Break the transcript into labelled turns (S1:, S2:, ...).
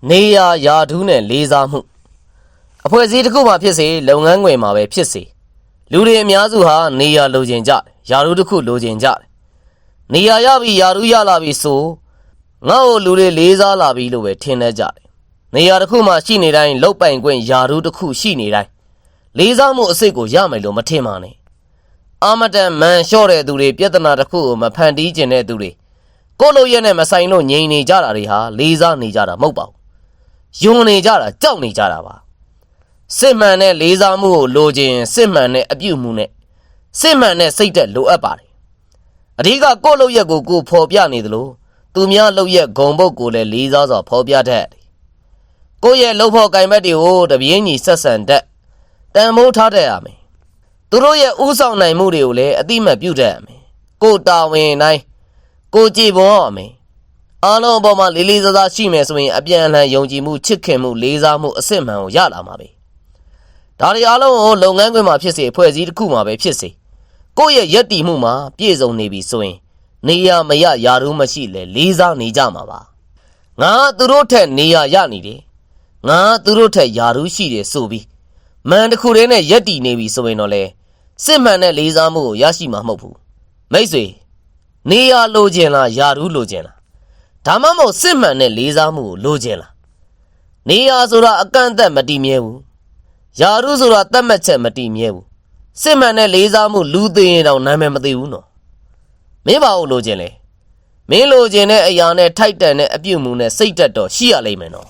S1: နေရယာထူးနဲ့လေးစားမှုအဖွဲ့အစည်းတစ်ခုမှဖြစ်စေလုပ်ငန်းခွင်မှာပဲဖြစ်စေလူတွေအများစုဟာနေရလိုချင်ကြတယ်ယာထူးတစ်ခုလိုချင်ကြတယ်နေရရပြီးယာထူးရလာပြီးဆိုငါ့ကိုလူတွေလေးစားလာပြီလို့ပဲထင်တတ်ကြတယ်နေရတစ်ခုမှရှိနေတိုင်းလုတ်ပိုင်ခွင့်ယာထူးတစ်ခုရှိနေတိုင်းလေးစားမှုအစစ်ကိုရမယ်လို့မထင်ပါနဲ့အာမတန်မန်လျှော့တဲ့သူတွေပြဿနာတစ်ခုကိုမဖန်တီးကျင်တဲ့သူတွေကိုယ့်လိုရက်နဲ့မဆိုင်လို့ငြိမ်နေကြတာတွေဟာလေးစားနေကြတာမဟုတ်ပါဘူးယွန်းနေကြတာကြောက်နေကြတာပါစစ်မှန်တဲ့လေးစားမှုကိုလိုချင်စစ်မှန်တဲ့အပြုမှုနဲ့စစ်မှန်တဲ့စိတ်သက်လိုအပ်ပါတယ်အဓိကကိုယ့်လိုရက်ကိုဖော်ပြနေသလိုသူများလိုရက်ဂုံပုတ်ကိုလည်းလေးစားစွာဖော်ပြတတ်တယ်ကိုယ့်ရဲ့လှုပ်ဖို့ကင်ဘက်တွေကိုတပြင်းညီဆက်ဆံတတ်တန်မိုးထားတတ်ရမယ်သူတို့ရဲ့ဥဆောင်နိုင်မှုတွေကိုလည်းအတိမတ်ပြုတတ်ရမယ်ကိုတာဝန်တိုင်းကိုကြည်ပေါ်ရမယ်အားလုံးအပေါ်မှာလေးလေးစားစားရှိမယ်ဆိုရင်အပြန်အလှန်ယုံကြည်မှုချစ်ခင်မှုလေးစားမှုအစစ်မှန်ကိုရလာမှာပဲဒါတွေအားလုံးကိုလုပ်ငန်းခွင်မှာဖြစ်စေအဖွဲ့အစည်းတစ်ခုမှာပဲဖြစ်စေကိုယ့်ရဲ့ယက်တီမှုမှာပြည့်စုံနေပြီဆိုရင်နေရမရယာထူးမရှိလဲလေးစားနေကြမှာပါငါသူတို့ထက်နေရရနေတယ်ငါသူတို့ထက်ယာထူးရှိတယ်ဆိုပြီးမန်တစ်ခုတည်းနဲ့ယက်တီနေပြီဆိုရင်တော့လေစစ်မှန်တဲ့လေးစားမှုကိုရရှိမှာမဟုတ်ဘူးမိတ်ဆွေနေရလိုချင်လားယာထူးလိုချင်လားဒါမှမဟုတ်စစ်မှန်တဲ့လေးစားမှုကိုလိုချင်လားနေရဆိုတာအကန့်အသတ်မတည်မြဲဘူးယာထူးဆိုတာတတ်မှတ်ချက်မတည်မြဲဘူးစစ်မှန်တဲ့လေးစားမှုလူသိရင်တော့နာမည်မသိဘူးနော်မင်းဘာလို့လိုချင်လဲမင်းလိုချင်တဲ့အရာနဲ့ထိုက်တန်တဲ့အပြုတ်မှုနဲ့စိတ်တက်တော့ရှိရလိမ့်မယ်နော်